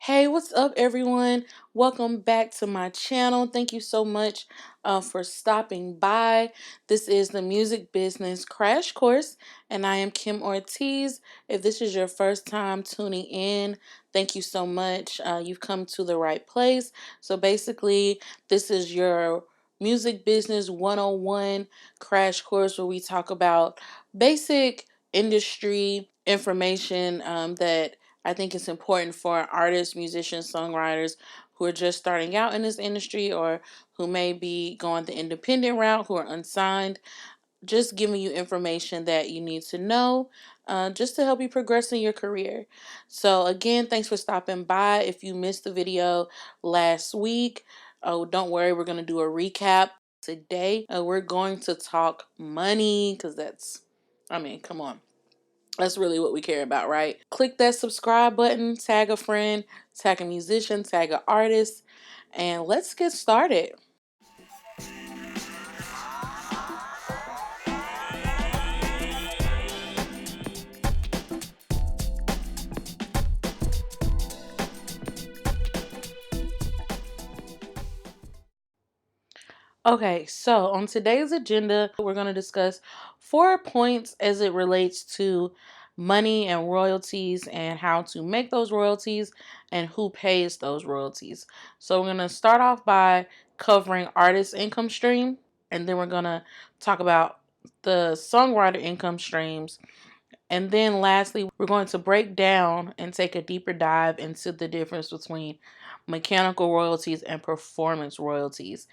Hey, what's up, everyone? Welcome back to my channel. Thank you so much for stopping by. This is the Music Business Crash Course, and I am Kim Ortiz. If this is your first time tuning in, thank you so much. You've come to the right place. So, basically, this is your Music Business 101 crash course where we talk about basic industry information that I think it's important for artists, musicians, songwriters who are just starting out in this industry or who may be going the independent route, who are unsigned, just giving you information that you need to know just to help you progress in your career. So, again, thanks for stopping by. If you missed the video last week, oh, don't worry, we're going to do a recap. Today, we're going to talk money because come on. That's really what we care about, right? Click that subscribe button, tag a friend, tag a musician, tag an artist, and let's get started. Okay, so on today's agenda, we're going to discuss 4 points as it relates to money and royalties and how to make those royalties and who pays those royalties. So we're going to start off by covering artist income stream, and then we're going to talk about the songwriter income streams. And then lastly, we're going to break down and take a deeper dive into the difference between mechanical royalties and performance royalties.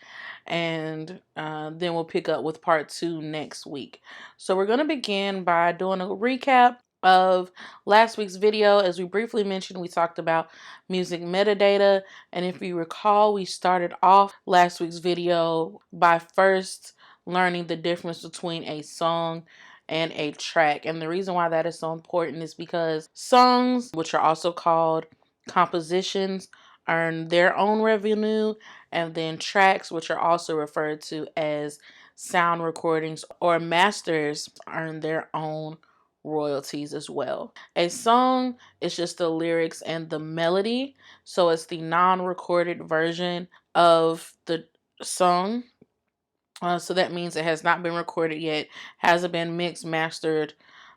And then we'll pick up with part 2 next week. So we're going to begin by doing a recap of last week's video. As we briefly mentioned, we talked about music metadata. And if you recall, we started off last week's video by first learning the difference between a song and a track. And the reason why that is so important is because songs, which are also called compositions, earn their own revenue, and then tracks, which are also referred to as sound recordings or masters, earn their own royalties as well. A song is just the lyrics and the melody, so it's the non-recorded version of the song. So that means it has not been recorded yet, hasn't been mixed, mastered,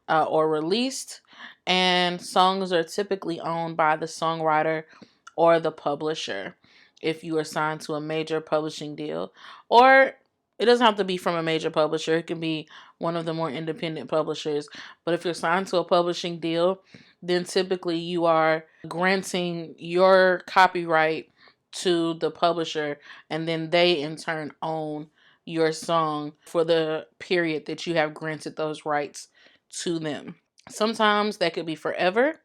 or released. And songs are typically owned by the songwriter or the publisher if you are signed to a major publishing deal. Or it doesn't have to be from a major publisher, it can be one of the more independent publishers. But if you're signed to a publishing deal, then typically you are granting your copyright to the publisher, and then they in turn own your song for the period that you have granted those rights to them. Sometimes that could be forever,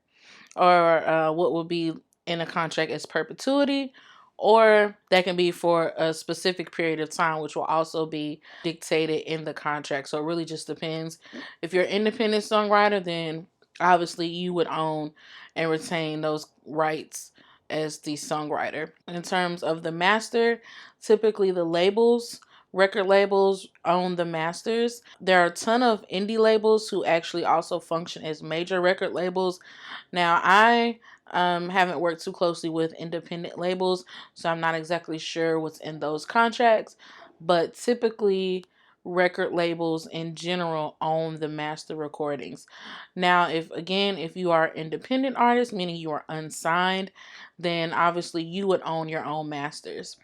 or what will be in a contract as perpetuity, or that can be for a specific period of time, which will also be dictated in the contract. So it really just depends. If you're an independent songwriter, then obviously you would own and retain those rights as the songwriter. In terms of the master, typically the record labels own the masters. There are a ton of indie labels who actually also function as major record labels. Now, I haven't worked too closely with independent labels, so I'm not exactly sure what's in those contracts, but typically record labels in general own the master recordings. Now, if you are independent artist, meaning you are unsigned, then obviously you would own your own masters,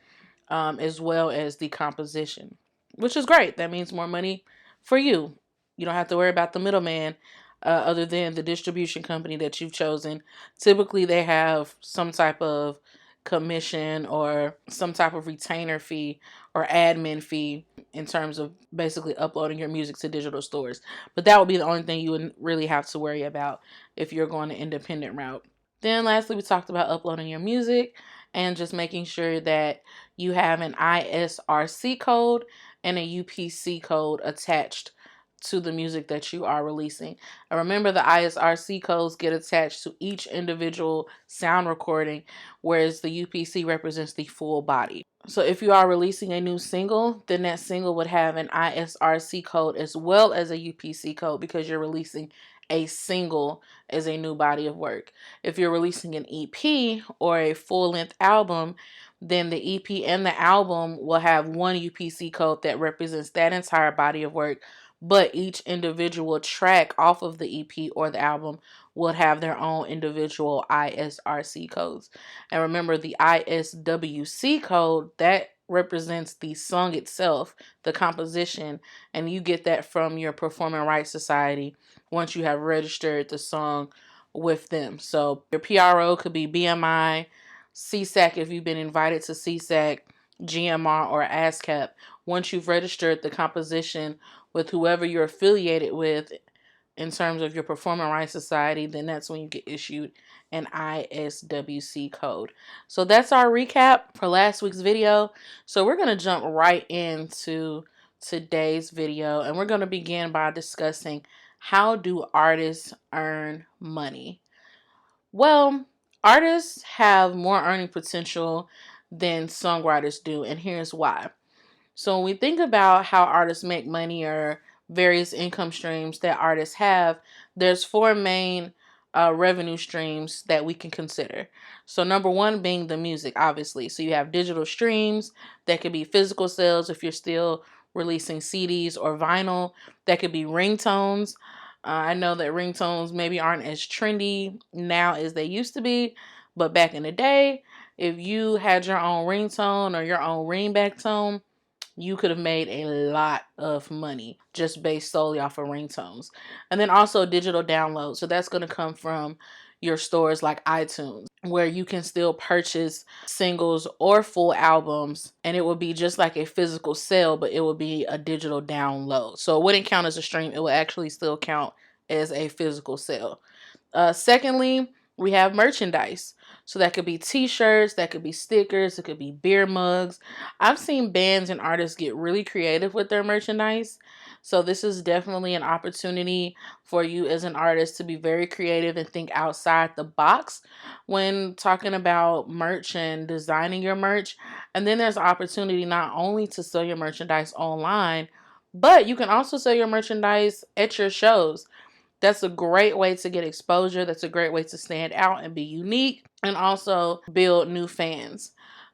as well as the composition, which is great. That means more money for you. You don't have to worry about the middleman, other than the distribution company that you've chosen. Typically, they have some type of commission or some type of retainer fee or admin fee in terms of basically uploading your music to digital stores. But that would be the only thing you would really have to worry about if you're going the independent route. Then lastly, we talked about uploading your music and just making sure that you have an ISRC code and a UPC code attached to the music that you are releasing. And remember, the ISRC codes get attached to each individual sound recording, whereas the UPC represents the full body. So if you are releasing a new single, then that single would have an ISRC code as well as a UPC code because you're releasing a single as a new body of work. If you're releasing an EP or a full-length album, then the EP and the album will have one UPC code that represents that entire body of work, but each individual track off of the EP or the album would have their own individual ISRC codes. And remember, the ISWC code, that represents the song itself, the composition, and you get that from your Performing Rights Society once you have registered the song with them. So your PRO could be BMI, CSAC if you've been invited to CSAC, GMR, or ASCAP. Once you've registered the composition with whoever you're affiliated with in terms of your Performing Rights Society, then that's when you get issued an ISWC code. So that's our recap for last week's video. So we're going to jump right into today's video, and we're going to begin by discussing, how do artists earn money? Well, artists have more earning potential than songwriters do, and here's why. So when we think about how artists make money or various income streams that artists have, there's four main revenue streams that we can consider. So number one being the music, obviously. So you have digital streams that could be physical sales if you're still releasing CDs or vinyl. That could be ringtones. I know that ringtones maybe aren't as trendy now as they used to be, but back in the day, if you had your own ringtone or your own ringback tone, you could have made a lot of money just based solely off of ringtones. And then also digital downloads. So that's going to come from your stores like iTunes, where you can still purchase singles or full albums, and it will be just like a physical sale, but it will be a digital download. So it wouldn't count as a stream. It will actually still count as a physical sale. Secondly, we have merchandise. So that could be t-shirts, that could be stickers, it could be beer mugs. I've seen bands and artists get really creative with their merchandise. So this is definitely an opportunity for you as an artist to be very creative and think outside the box when talking about merch and designing your merch. And then there's an opportunity not only to sell your merchandise online, but you can also sell your merchandise at your shows. That's a great way to get exposure. That's a great way to stand out and be unique and also build new fans.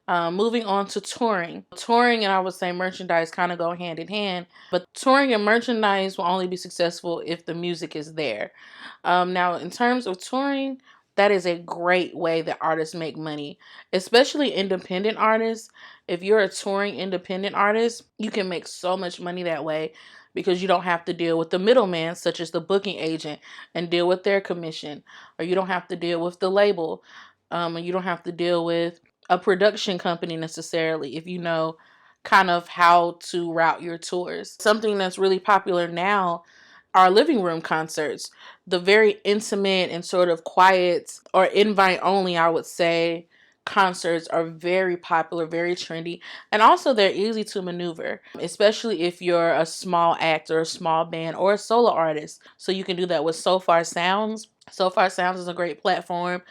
Moving on to touring. Touring and I would say merchandise kind of go hand in hand, but touring and merchandise will only be successful if the music is there. Now, in terms of touring, that is a great way that artists make money, especially independent artists. If you're a touring independent artist, you can make so much money that way because you don't have to deal with the middleman, such as the booking agent, and deal with their commission, or you don't have to deal with the label, and you don't have to deal with a production company necessarily if you know kind of how to route your tours. Something that's really popular now are living room concerts. The very intimate and sort of quiet or invite only, I would say, concerts are very popular, very trendy, and also they're easy to maneuver, especially if you're a small act or a small band or a solo artist. So you can do that with Sofar Sounds. Sofar Sounds is a great platform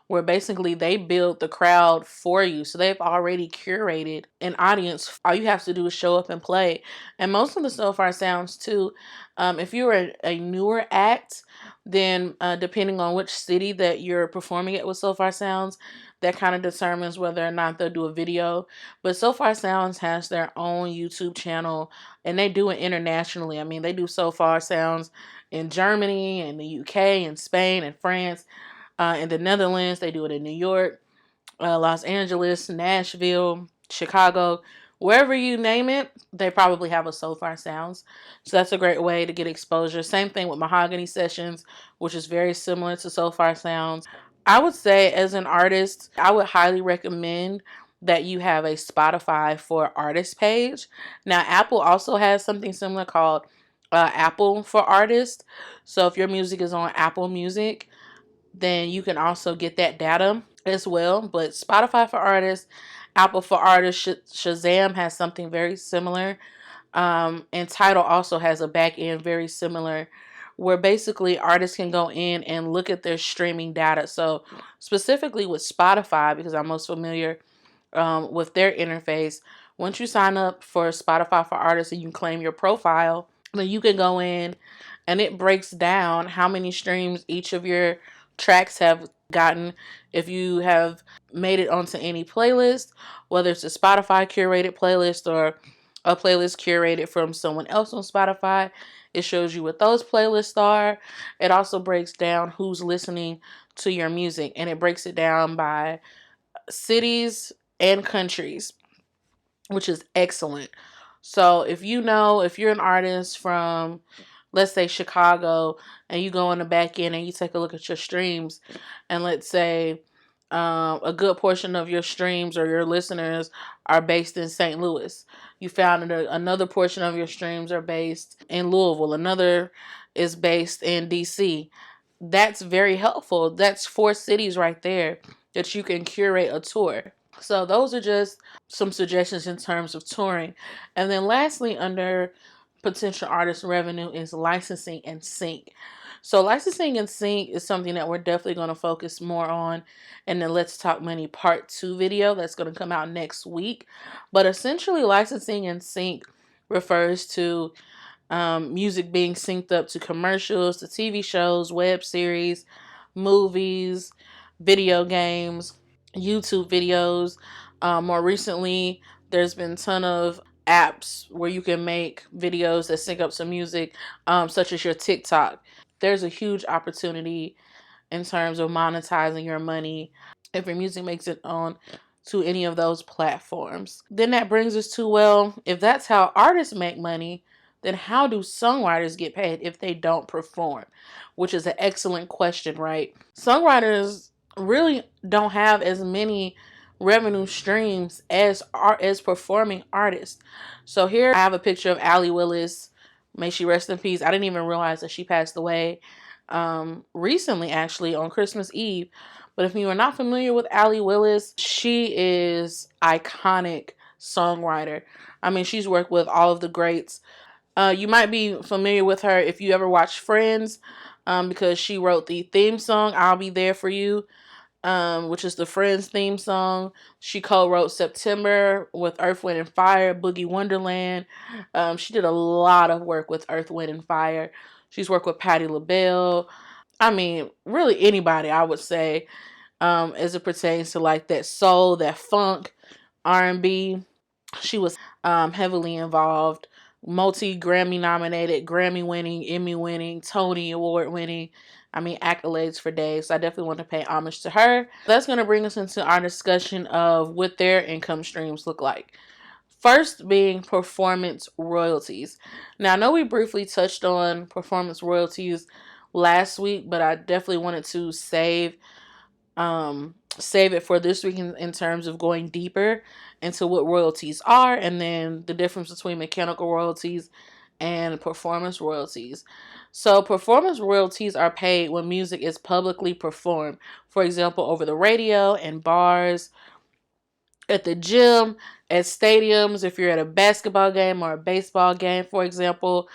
where basically they build the crowd for you. So they've already curated an audience. All you have to do is show up and play. And most of the Sofar Sounds too, if you're a newer act, then depending on which city that you're performing at with Sofar Sounds, that kind of determines whether or not they'll do a video. But Sofar Sounds has their own YouTube channel, and they do it internationally. I mean, they do Sofar Sounds in Germany, and the UK, and Spain, and France, in the Netherlands. They do it in New York, Los Angeles, Nashville, Chicago. Wherever you name it, they probably have a Sofar Sounds. So that's a great way to get exposure. Same thing with Mahogany Sessions, which is very similar to Sofar Sounds. I would say as an artist, I would highly recommend that you have a Spotify for Artists page. Now, Apple also has something similar called Apple for Artists. So if your music is on Apple Music, then you can also get that data as well. But Spotify for Artists, Apple for Artists, Shazam has something very similar. And Tidal also has a back end very similar, where basically artists can go in and look at their streaming data. So specifically with Spotify, because I'm most familiar with their interface, once you sign up for Spotify for Artists and you claim your profile, then you can go in and it breaks down how many streams each of your tracks have gotten, if you have made it onto any playlist, whether it's a Spotify curated playlist or a playlist curated from someone else on Spotify. It shows you what those playlists are. It also breaks down who's listening to your music, and it breaks it down by cities and countries, which is excellent. So if you're an artist from, let's say, Chicago, and you go in the back end and you take a look at your streams, and let's say a good portion of your streams or your listeners are based in St. Louis. You found that another portion of your streams are based in Louisville. Another is based in DC. That's very helpful. That's 4 cities right there that you can curate a tour. So those are just some suggestions in terms of touring. And then lastly, under potential artist revenue is licensing and sync. So licensing and sync is something that we're definitely going to focus more on in the Let's Talk Money Part 2 video that's going to come out next week. But essentially, licensing and sync refers to music being synced up to commercials, to TV shows, web series, movies, video games, YouTube videos. More recently, there's been a ton of apps where you can make videos that sync up to music, such as your TikTok. There's a huge opportunity in terms of monetizing your money if your music makes it on to any of those platforms. Then that brings us to, well, if that's how artists make money, then how do songwriters get paid if they don't perform? Which is an excellent question, right? Songwriters really don't have as many revenue streams as performing artists. So here I have a picture of Allee Willis. May she rest in peace. I didn't even realize that she passed away recently, actually, on Christmas Eve. But if you are not familiar with Allee Willis, she is iconic songwriter. I mean, she's worked with all of the greats. You might be familiar with her if you ever watched Friends, because she wrote the theme song, I'll Be There For You, which is the Friends theme song. She co-wrote September with Earth, Wind, and Fire, Boogie Wonderland. She did a lot of work with Earth, Wind, and Fire. She's worked with Patti LaBelle. I mean, really anybody, I would say, as it pertains to like that soul, that funk, R&B. She was heavily involved. Multi-Grammy nominated, Grammy winning, Emmy winning, Tony Award winning. I mean, accolades for days. So I definitely want to pay homage to her. That's going to bring us into our discussion of what their income streams look like. First being performance royalties. Now, I know we briefly touched on performance royalties last week, but I definitely wanted to save it for this week in terms of going deeper into what royalties are, and then the difference between mechanical royalties and performance royalties. So performance royalties are paid when music is publicly performed, for example, over the radio, in bars, at the gym, at stadiums, if you're at a basketball game or a baseball game, for example,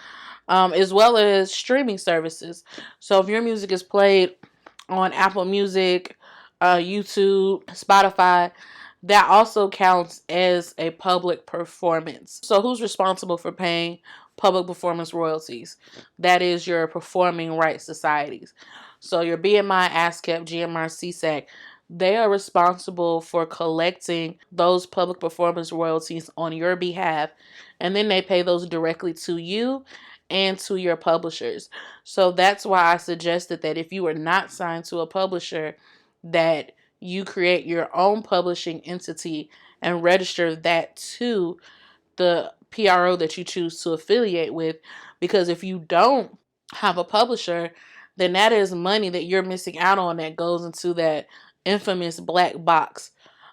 as well as streaming services. So if your music is played on Apple Music, YouTube, Spotify, that also counts as a public performance. So who's responsible for paying public performance royalties? That is your performing rights societies. So your BMI, ASCAP, GMR, CSAC, they are responsible for collecting those public performance royalties on your behalf, and then they pay those directly to you and to your publishers. So that's why I suggested that if you are not signed to a publisher, that you create your own publishing entity and register that to the PRO that you choose to affiliate with. Because if you don't have a publisher, then that is money that you're missing out on that goes into that infamous black box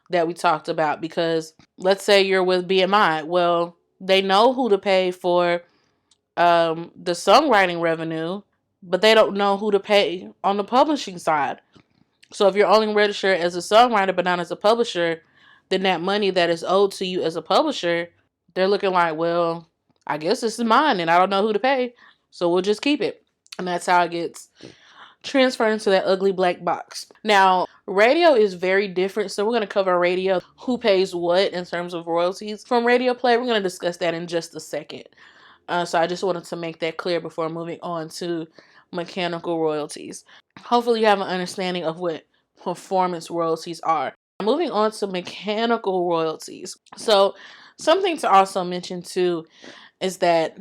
that we talked about. Because let's say you're with BMI. Well, they know who to pay for the songwriting revenue, but they don't know who to pay on the publishing side. So if you're only registered as a songwriter but not as a publisher, then that money that is owed to you as a publisher, they're looking like, well, I guess this is mine and I don't know who to pay, so we'll just keep it. And that's how it gets transferred into that ugly black box. Now, radio is very different, so we're going to cover radio, who pays what in terms of royalties from radio play. We're going to discuss that in just a second. So I just wanted to make that clear before moving on to mechanical royalties. Hopefully, you have an understanding of what performance royalties are. Moving on to mechanical royalties. So, something to also mention too is that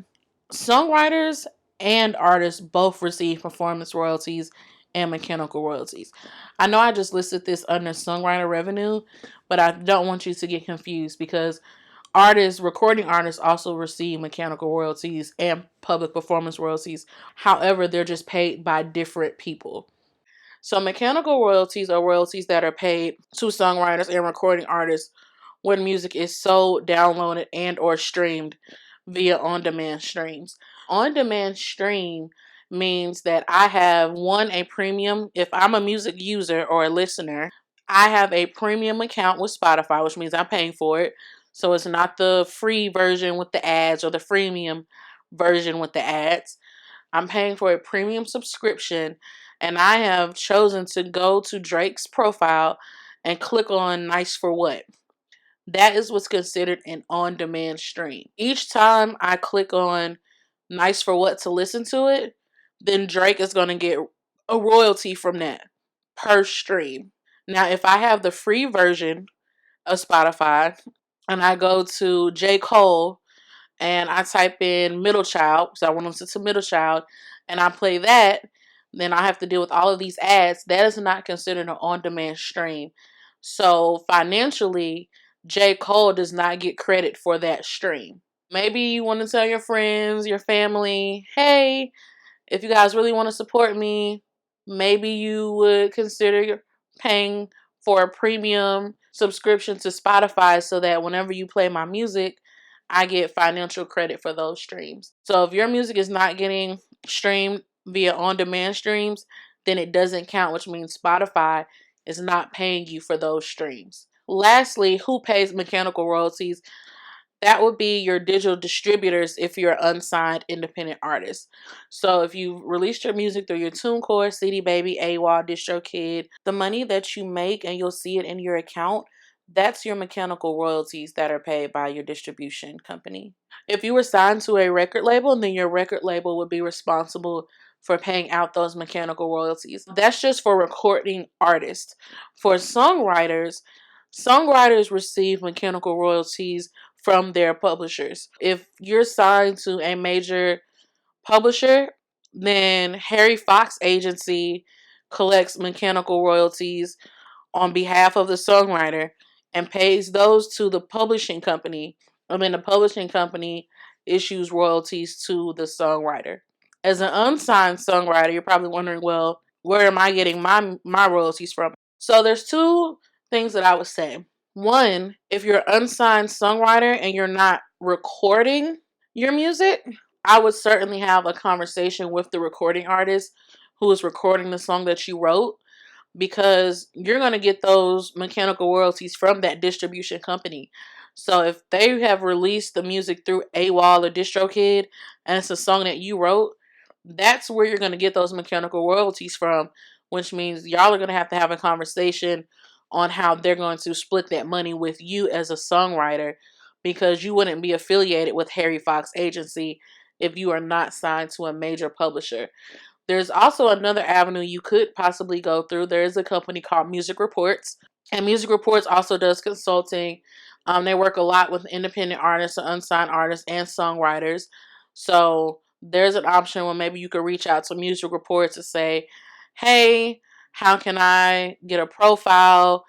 songwriters and artists both receive performance royalties and mechanical royalties. I know I just listed this under songwriter revenue, but I don't want you to get confused because recording artists also receive mechanical royalties and public performance royalties. However, they're just paid by different people. So mechanical royalties are royalties that are paid to songwriters and recording artists when music is sold, downloaded, and or streamed via on-demand streams. On-demand stream means that I have a premium. If I'm a music user or a listener, I have a premium account with Spotify, which means I'm paying for it. So it's not the free version with the ads or the freemium version with the ads. I'm paying for a premium subscription, and I have chosen to go to Drake's profile and click on Nice for What. That is what's considered an on-demand stream. Each time I click on Nice for What to listen to it, then Drake is going to get a royalty from that per stream. Now, if I have the free version of Spotify and I go to J. Cole and I type in Middle Child, because I want to listen to Middle Child, and I play that, then I have to deal with all of these ads. That is not considered an on-demand stream. So financially, J. Cole does not get credit for that stream. Maybe you want to tell your friends, your family, hey, if you guys really want to support me, maybe you would consider paying for a premium subscription to Spotify so that whenever you play my music, I get financial credit for those streams. So if your music is not getting streamed via on-demand streams, then it doesn't count, which means Spotify is not paying you for those streams. Lastly, who pays mechanical royalties? That would be your digital distributors if you're an unsigned independent artist. So if you released your music through your TuneCore, CD Baby, AWOL, DistroKid, the money that you make and you'll see it in your account, that's your mechanical royalties that are paid by your distribution company. If you were signed to a record label, then your record label would be responsible for paying out those mechanical royalties. That's just for recording artists. For songwriters receive mechanical royalties from their publishers. If you're signed to a major publisher, then Harry Fox Agency collects mechanical royalties on behalf of the songwriter and pays those to the publishing company. And then the publishing company issues royalties to the songwriter. As an unsigned songwriter, you're probably wondering, well, where am I getting my royalties from? So there's two things that I would say. One, if you're an unsigned songwriter and you're not recording your music, I would certainly have a conversation with the recording artist who is recording the song that you wrote, because you're going to get those mechanical royalties from that distribution company. So if they have released the music through AWOL or DistroKid and it's a song that you wrote, that's where you're going to get those mechanical royalties from, which means y'all are going to have a conversation on how they're going to split that money with you as a songwriter, because you wouldn't be affiliated with Harry Fox Agency if you are not signed to a major publisher. There's also another avenue you could possibly go through. There is a company called Music Reports, and Music Reports also does consulting. They work a lot with independent artists, unsigned artists, and songwriters. So there's an option where maybe you could reach out to Music Reports and say, hey, how can I get a profile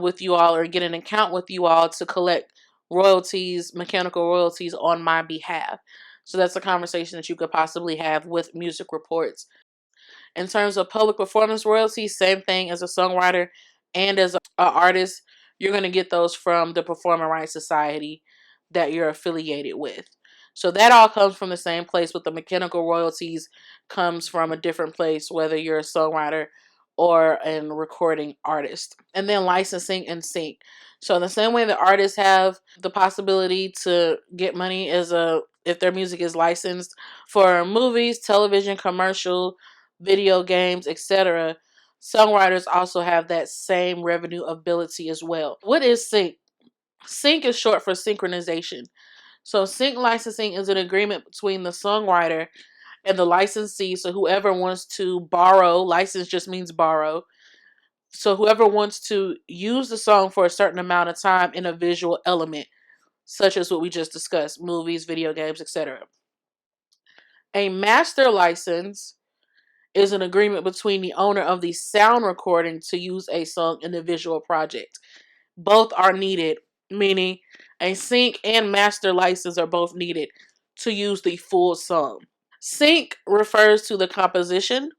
with you all, or get an account with you all to collect royalties, mechanical royalties on my behalf? So that's a conversation that you could possibly have with Music Reports. In terms of public performance royalties, same thing as a songwriter and as an artist. You're going to get those from the Performing Rights Society that you're affiliated with. So that all comes from the same place, but the mechanical royalties comes from a different place, whether you're a songwriter or a recording artist. And then licensing and sync. So in the same way that artists have the possibility to get money if their music is licensed for movies, television, commercial, video games, etc., songwriters also have that same revenue ability as well. What is sync? Sync is short for synchronization. So sync licensing is an agreement between the songwriter and the licensee. So whoever wants to borrow, license just means borrow. So whoever wants to use the song for a certain amount of time in a visual element, such as what we just discussed, movies, video games, etc. A master license is an agreement between the owner of the sound recording to use a song in the visual project. Both are needed, meaning a sync and master license are both needed to use the full song. Sync refers to the composition,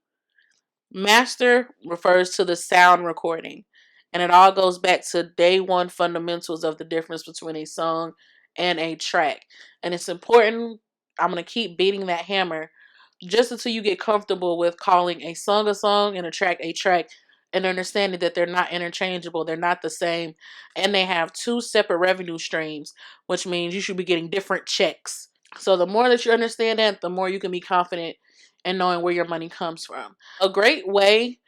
master refers to the sound recording. And it all goes back to day one fundamentals of the difference between a song and a track. And it's important, I'm going to keep beating that hammer just until you get comfortable with calling a song and a track, and understanding that they're not interchangeable, they're not the same, and they have two separate revenue streams, which means you should be getting different checks. So the more that you understand that, the more you can be confident in knowing where your money comes from. A great way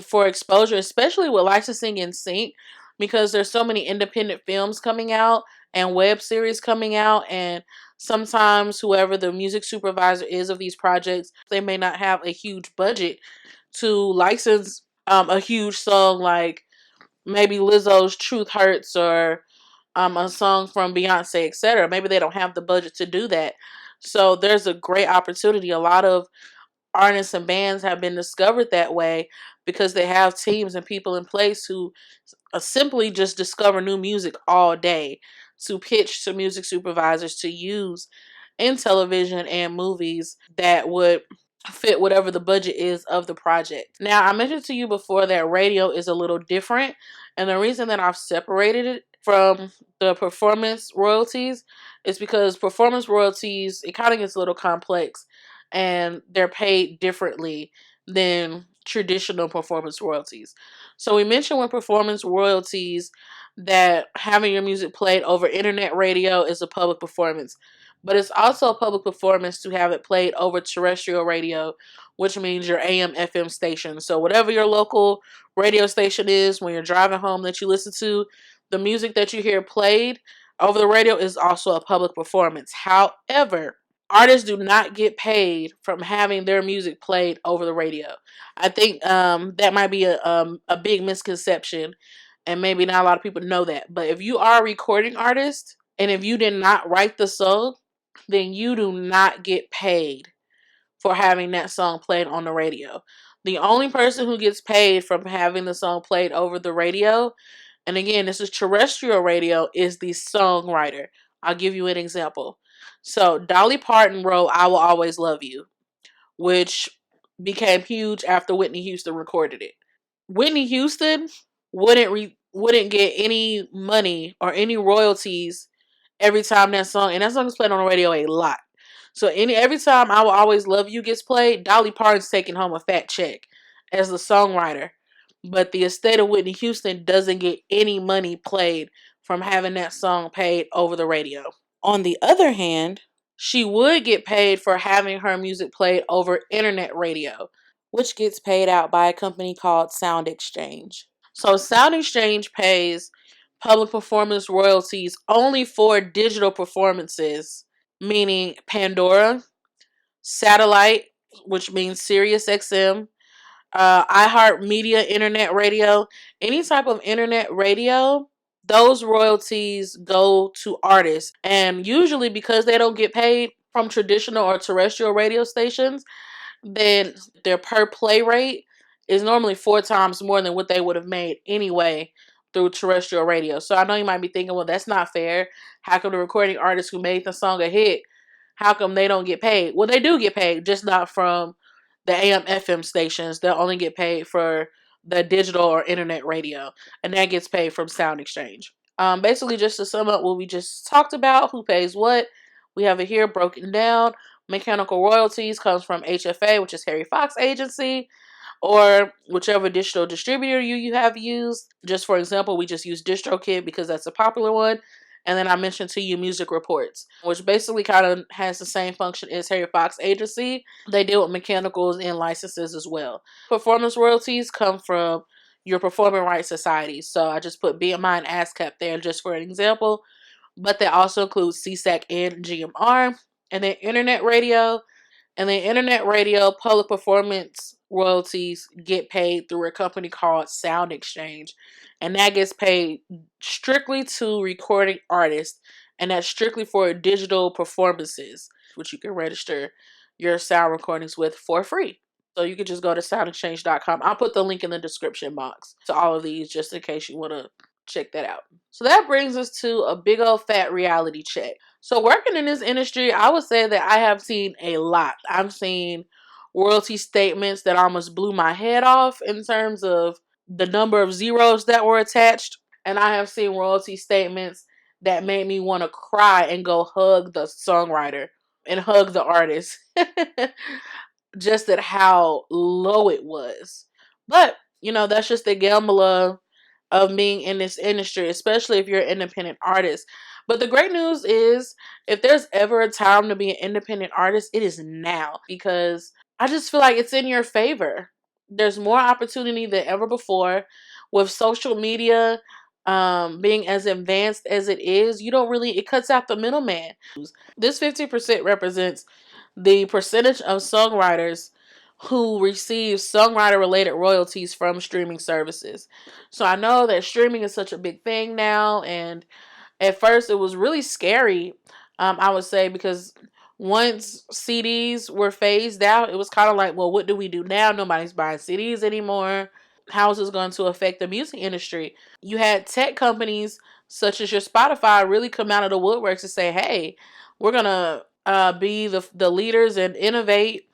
for exposure, especially with licensing and sync, because there's so many independent films coming out and web series coming out, and sometimes whoever the music supervisor is of these projects, they may not have a huge budget to license a huge song like maybe Lizzo's Truth Hurts, or a song from Beyonce, etc. Maybe they don't have the budget to do that. So there's a great opportunity. A lot of artists and bands have been discovered that way because they have teams and people in place who simply just discover new music all day to pitch to music supervisors to use in television and movies that would fit whatever the budget is of the project. Now, I mentioned to you before that radio is a little different, and the reason that I've separated it from the performance royalties is because performance royalties, it kind of gets a little complex, and they're paid differently than traditional performance royalties. So we mentioned with performance royalties that having your music played over internet radio is a public performance. But it's also a public performance to have it played over terrestrial radio, which means your AM, FM station. So whatever your local radio station is, when you're driving home that you listen to, the music that you hear played over the radio is also a public performance. However, artists do not get paid from having their music played over the radio. I think that might be a big misconception, and maybe not a lot of people know that. But if you are a recording artist, and if you did not write the song, then you do not get paid for having that song played on the radio. The only person who gets paid from having the song played over the radio, and again, this is terrestrial radio, is the songwriter. I'll give you an example. So Dolly Parton wrote I Will Always Love You, which became huge after Whitney Houston recorded it. Whitney Houston wouldn't get any money or any royalties every time that song, and that song is played on the radio a lot. So every time I Will Always Love You gets played, Dolly Parton's taking home a fat check as the songwriter. But the estate of Whitney Houston doesn't get any money played from having that song played over the radio. On the other hand, she would get paid for having her music played over internet radio, which gets paid out by a company called Sound Exchange. So Sound Exchange pays public performance royalties only for digital performances, meaning Pandora, satellite, which means Sirius XM, iHeartMedia, internet radio, any type of internet radio. Those royalties go to artists. And usually, because they don't get paid from traditional or terrestrial radio stations, then their per play rate is normally 4 times more than what they would have made anyway through terrestrial radio. So I know you might be thinking, well, that's not fair. How come the recording artists who made the song a hit, how come they don't get paid? Well, they do get paid, just not from the AM FM stations. They'll only get paid for the digital or internet radio, and that gets paid from Sound Exchange. Basically, just to sum up what we just talked about, who pays what, we have it here broken down. Mechanical royalties comes from HFA, which is Harry Fox Agency, or whichever digital distributor you have used. Just for example, we just use DistroKid because that's a popular one. And then I mentioned to you Music Reports, which basically kind of has the same function as Harry Fox Agency. They deal with mechanicals and licenses as well. Performance royalties come from your performing rights society. So I just put BMI and ASCAP there just for an example. but they also include SESAC and GMR, and then internet radio. And then internet radio public performance royalties get paid through a company called Sound Exchange. And that gets paid strictly to recording artists. And that's strictly for digital performances, which you can register your sound recordings with for free. So you can just go to soundexchange.com. I'll put the link in the description box to all of these just in case you want to check that out. So that brings us to a big old fat reality check. So working in this industry, I would say that I have seen a lot. I've seen royalty statements that almost blew my head off in terms of the number of zeros that were attached. And I have seen royalty statements that made me want to cry and go hug the songwriter and hug the artist. Just at how low it was. But, that's just the gamble of being in this industry, especially if you're an independent artist. But the great news is, if there's ever a time to be an independent artist, it is now, because I just feel like it's in your favor. There's more opportunity than ever before. With social media being as advanced as it is, it cuts out the middleman. This 50% represents the percentage of songwriters who receive songwriter related royalties from streaming services. So I know that streaming is such a big thing now, and at first it was really scary, I would say, because once CDs were phased out, it was kind of like, well, what do we do now? Nobody's buying CDs anymore. How is this going to affect the music industry? You had tech companies such as your Spotify really come out of the woodworks and say, hey, we're going to be the leaders and innovate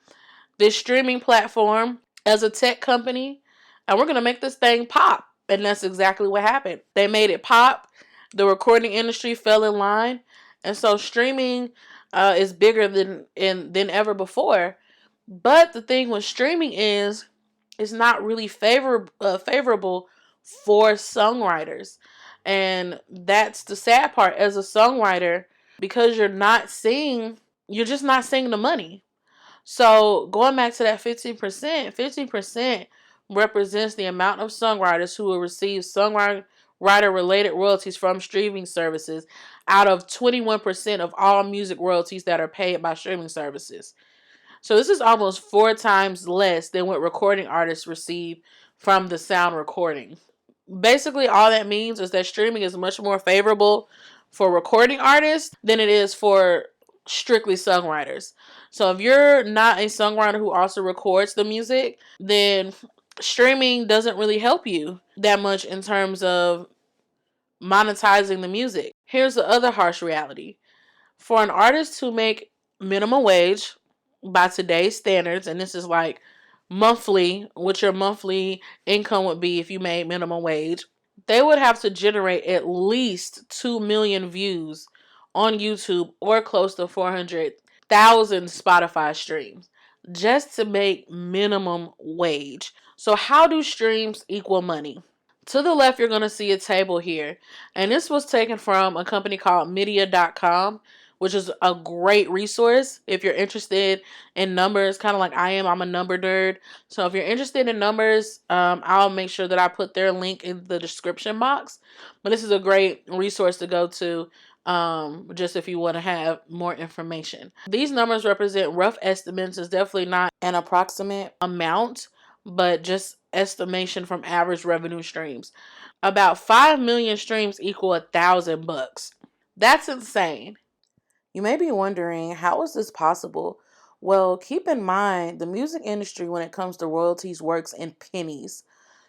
this streaming platform as a tech company, and we're going to make this thing pop. And that's exactly what happened. They made it pop. The recording industry fell in line. And so streaming is bigger than ever before. But the thing with streaming is it's not really favorable for songwriters. And that's the sad part. As a songwriter, because you're just not seeing the money. So going back to that 15% represents the amount of songwriters who will receive songwriter related royalties from streaming services out of 21% of all music royalties that are paid by streaming services. So this is almost 4 times less than what recording artists receive from the sound recording. Basically, all that means is that streaming is much more favorable for recording artists than it is for strictly songwriters. So if you're not a songwriter who also records the music, then streaming doesn't really help you that much in terms of monetizing the music. Here's the other harsh reality. For an artist to make minimum wage by today's standards, and this is like monthly, what your monthly income would be if you made minimum wage, they would have to generate at least 2 million views on YouTube or close to 400,000 Spotify streams just to make minimum wage. So how do streams equal money? To the left, you're going to see a table here. And this was taken from a company called Media.com, which is a great resource if you're interested in numbers, kind of like I am. I'm a number nerd. So if you're interested in numbers, I'll make sure that I put their link in the description box. But this is a great resource to go to just if you want to have more information. These numbers represent rough estimates. It's definitely not an approximate amount, but just estimation from average revenue streams. About 5 million streams equal $1,000. That's insane. You may be wondering, how is this possible? Well, keep in mind, the music industry, when it comes to royalties, works in pennies.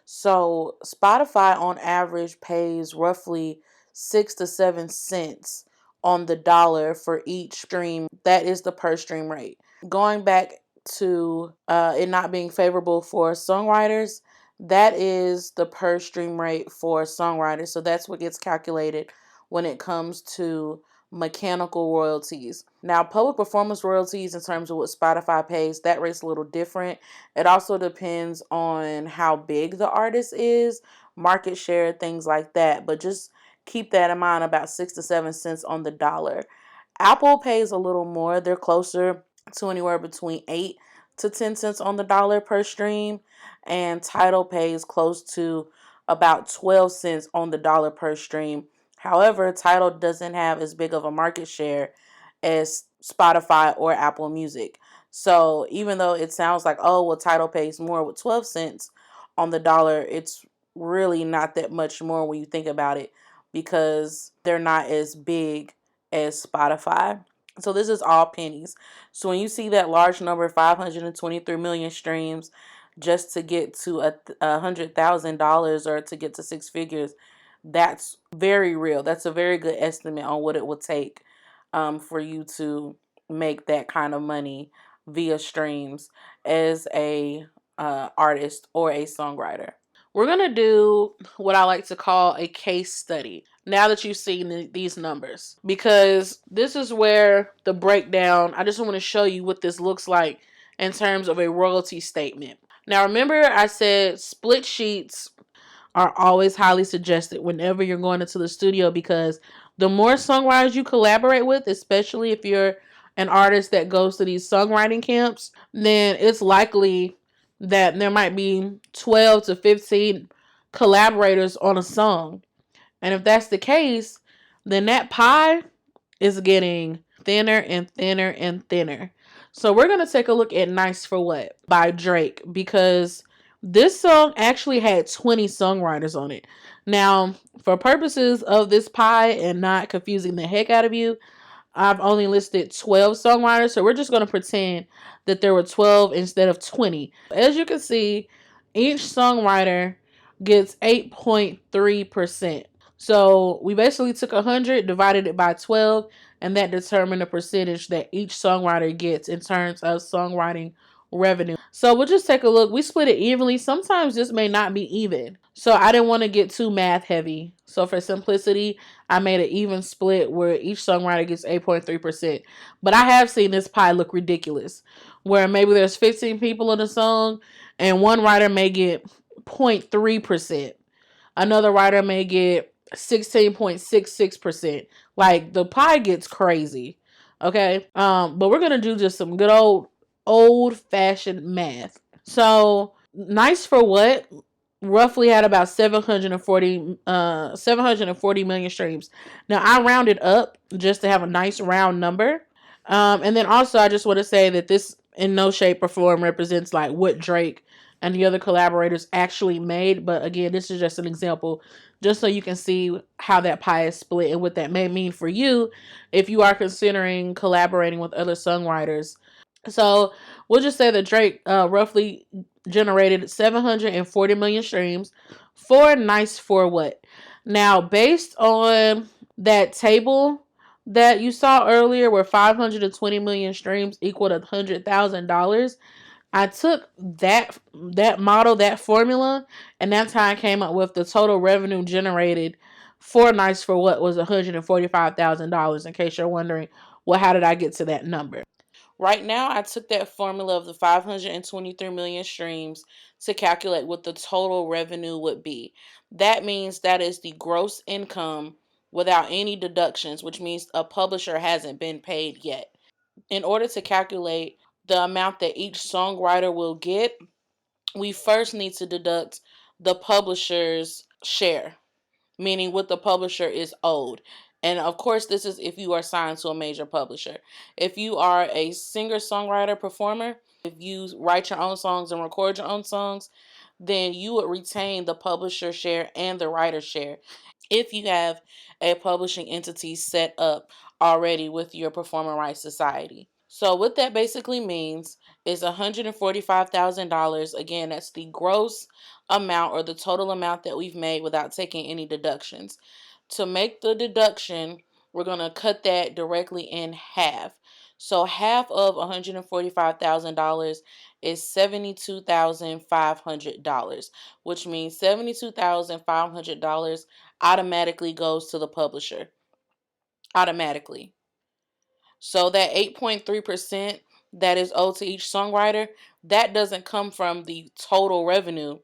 So Spotify on average pays roughly 6 to 7 cents on the dollar for each stream. That is the per stream rate. Going back to it not being favorable for songwriters, that is the per stream rate for songwriters. So that's what gets calculated when it comes to mechanical royalties. Now, public performance royalties, in terms of what Spotify pays, that rate's a little different. It also depends on how big the artist is, market share, things like that. But just keep that in mind, about 6 to 7 cents on the dollar. Apple pays a little more. They're closer to anywhere between 8 to 10 cents on the dollar per stream. And Tidal pays close to about 12 cents on the dollar per stream. However, Tidal doesn't have as big of a market share as Spotify or Apple Music. So even though it sounds like, oh, well, Tidal pays more with 12 cents on the dollar, it's really not that much more when you think about it because they're not as big as Spotify. So this is all pennies. So when you see that large number, 523 million streams, just to get to $100,000 or to get to six figures, that's very real. That's a very good estimate on what it would take for you to make that kind of money via streams as a artist or a songwriter. We're going to do what I like to call a case study now that you've seen these numbers, because this is where the breakdown, I just want to show you what this looks like in terms of a royalty statement. Now, remember I said split sheets are always highly suggested whenever you're going into the studio, because the more songwriters you collaborate with, especially if you're an artist that goes to these songwriting camps, then it's likely that there might be 12 to 15 collaborators on a song. And if that's the case, then that pie is getting thinner and thinner and thinner. So we're going to take a look at Nice for What by Drake, because this song actually had 20 songwriters on it. Now, for purposes of this pie and not confusing the heck out of you, I've only listed 12 songwriters, so we're just going to pretend that there were 12 instead of 20. As you can see, each songwriter gets 8.3%. So we basically took 100, divided it by 12, and that determined the percentage that each songwriter gets in terms of songwriting revenue. So we'll just take a look. We split it evenly. Sometimes this may not be even. So I didn't want to get too math heavy. So for simplicity, I made an even split where each songwriter gets 8.3%. But I have seen this pie look ridiculous, where maybe there's 15 people in a song and one writer may get 0.3%. Another writer may get 16.66%. Like, the pie gets crazy. Okay? But we're gonna do just some good old fashioned math. So Nice for What roughly had about 740 million streams. Now I rounded up just to have a nice round number. And then also I just want to say that this in no shape or form represents like what Drake and the other collaborators actually made. But again, this is just an example, just so you can see how that pie is split and what that may mean for you if you are considering collaborating with other songwriters. So we'll just say that Drake roughly generated 740 million streams for Nice for What. Now, based on that table that you saw earlier, where 520 million streams equaled $100,000, I took that model, that formula, and that's how I came up with the total revenue generated for Nice for What was $145,000. In case you're wondering, well, how did I get to that number? Right now, I took that formula of the 523 million streams to calculate what the total revenue would be. That means that is the gross income without any deductions, which means a publisher hasn't been paid yet. In order to calculate the amount that each songwriter will get, we first need to deduct the publisher's share, meaning what the publisher is owed. And of course, this is if you are signed to a major publisher. If you are a singer, songwriter, performer, if you write your own songs and record your own songs, then you would retain the publisher share and the writer share if you have a publishing entity set up already with your Performing Rights Society. So what that basically means is $145,000. Again, that's the gross amount or the total amount that we've made without taking any deductions. To make the deduction, we're going to cut that directly in half. So half of $145,000 is $72,500, which means $72,500 automatically goes to the publisher. Automatically. So that 8.3% that is owed to each songwriter, that doesn't come from the total revenue.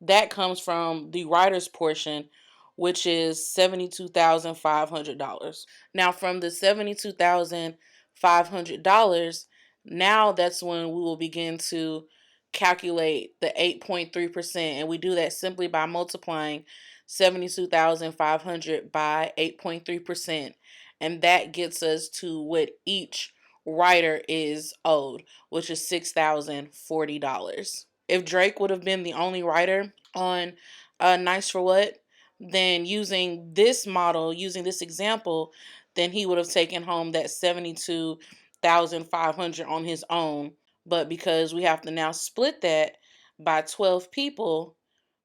That comes from the writer's portion, which is $72,500. Now, from the $72,500, now that's when we will begin to calculate the 8.3%. And we do that simply by multiplying $72,500 by 8.3%. And that gets us to what each writer is owed, which is $6,040. If Drake would have been the only writer on Nice for What, then using this model, using this example, then he would have taken home that 72,500 on his own. But because we have to now split that by 12 people,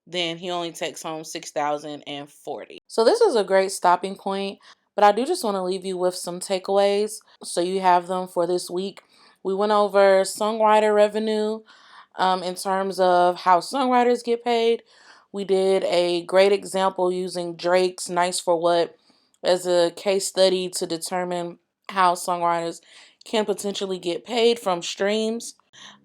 then he only takes home 6,040. So this is a great stopping point, but I do just want to leave you with some takeaways so you have them for this week. We went over songwriter revenue in terms of how songwriters get paid. We did a great example using Drake's Nice for What as a case study to determine how songwriters can potentially get paid from streams,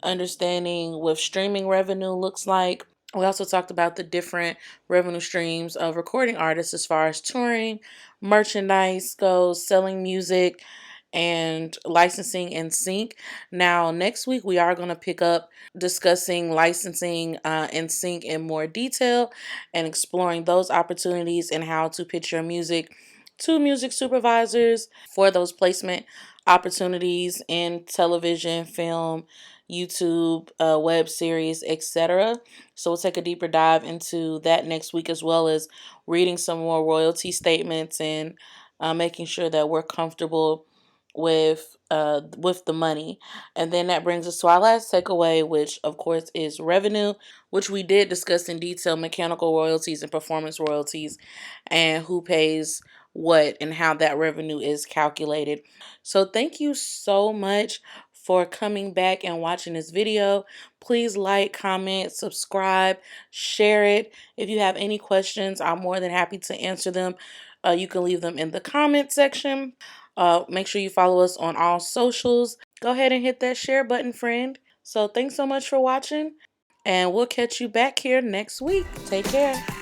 understanding what streaming revenue looks like. We also talked about the different revenue streams of recording artists as far as touring, merchandise goes, selling music, and licensing and sync. Now, next week we are going to pick up discussing licensing and sync in more detail and exploring those opportunities and how to pitch your music to music supervisors for those placement opportunities in television, film, YouTube, web series, etc. So we'll take a deeper dive into that next week, as well as reading some more royalty statements and making sure that we're comfortable with the money. And then that brings us to our last takeaway, which of course is revenue, which we did discuss in detail: mechanical royalties and performance royalties, and who pays what and how that revenue is calculated. So thank you so much for coming back and watching this video. Please like, comment, subscribe, share it. If you have any questions, I'm more than happy to answer them. You can leave them in the comment section. Make sure you follow us on all socials. Go ahead and hit that share button, friend. So thanks so much for watching, and we'll catch you back here next week. Take care.